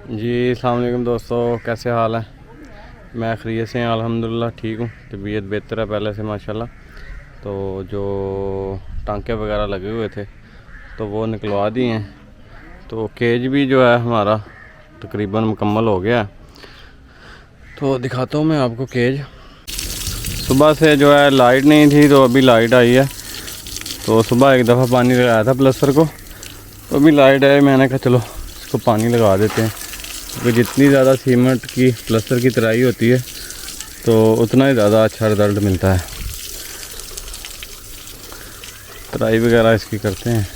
जी अस्सलाम वालेकुम दोस्तों, कैसे हाल है। मैं खैरियत से अल्हम्दुलिल्लाह ठीक हूँ। तबीयत बेहतर है पहले से माशाल्लाह। तो जो टांके वगैरह लगे हुए थे तो वो निकलवा दिए हैं। तो केज भी जो है हमारा तकरीबन मुकम्मल हो गया है। तो दिखाता हूँ मैं आपको केज। सुबह से जो है लाइट नहीं थी तो अभी लाइट आई है। तो सुबह एक दफ़ा पानी लगाया था प्लस्तर को, तो अभी लाइट आई। मैंने कहा चलो इसको पानी लगा देते हैं, क्योंकि जितनी ज़्यादा सीमेंट की प्लस्तर की तराई होती है तो उतना ही ज़्यादा अच्छा रिज़ल्ट मिलता है। तराई वगैरह इसकी करते हैं।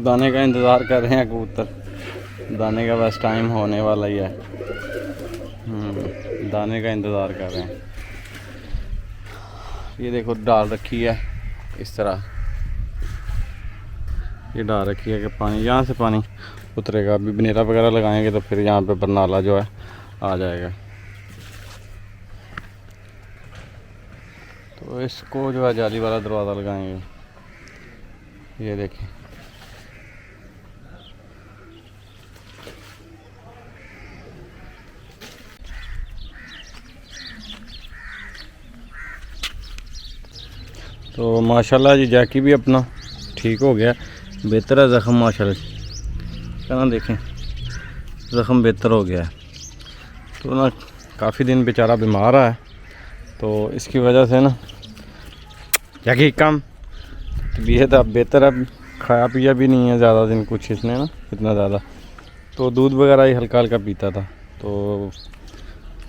दाने का इंतज़ार कर रहे हैं कबूतर। दाने का बस टाइम होने वाला ही है। दाने का इंतज़ार कर रहे हैं। ये देखो डाल रखी है इस तरह, ये डाल रखी है कि पानी यहाँ से पानी उतरेगा। अभी बनेरा वगैरह लगाएंगे तो फिर यहाँ पे बरनाला जो है आ जाएगा। तो इसको जो है जाली वाला दरवाज़ा लगाएंगे। ये देखें, तो माशाल्लाह जी जैकी भी अपना ठीक हो गया, बेहतर है ज़ख़म माशाल्लाह क्या ना। देखें ज़ख़म बेहतर हो गया है। तो ना काफ़ी दिन बेचारा बीमार रहा है, तो इसकी वजह से ना जैकी कम तबीयत अब बेहतर है। खाया पिया भी नहीं है ज़्यादा दिन कुछ इसने ना इतना ज़्यादा, तो दूध वगैरह ही हल्का हल्का पीता था। तो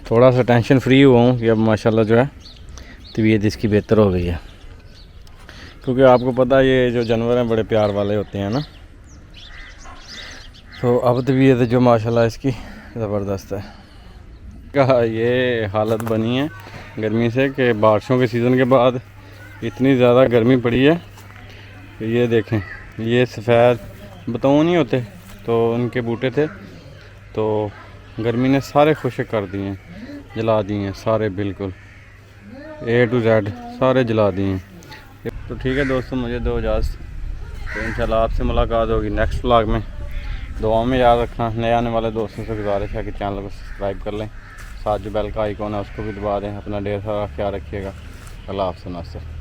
थोड़ा सा टेंशन फ्री हुआ हूँ कि अब माशाल्लाह जो है तबीयत इसकी बेहतर हो गई है। क्योंकि आपको पता है ये जो जानवर हैं बड़े प्यार वाले होते हैं ना। तो अब तबीयत जो माशाल्लाह इसकी ज़बरदस्त है। क्या ये हालत बनी है गर्मी से कि बारिशों के सीज़न के बाद इतनी ज़्यादा गर्मी पड़ी है। ये देखें, ये सफ़ेद बतौन नहीं होते तो उनके बूटे थे, तो गर्मी ने सारे खुश्क कर दिए हैं, जला दिए हैं सारे, बिल्कुल A to Z सारे जला दिए हैं। तो ठीक है दोस्तों, मुझे दो इजाज़त। तो इंशाल्लाह आपसे मुलाकात होगी नेक्स्ट व्लॉग में। दुआ में याद रखना। नए आने वाले दोस्तों से गुजारिश है कि चैनल को सब्सक्राइब कर लें, साथ जो बेल का आइकॉन है उसको भी दबा दें। अपना ढेर सारा ख्याल रखिएगा। अल्लाह हाफ़िज़।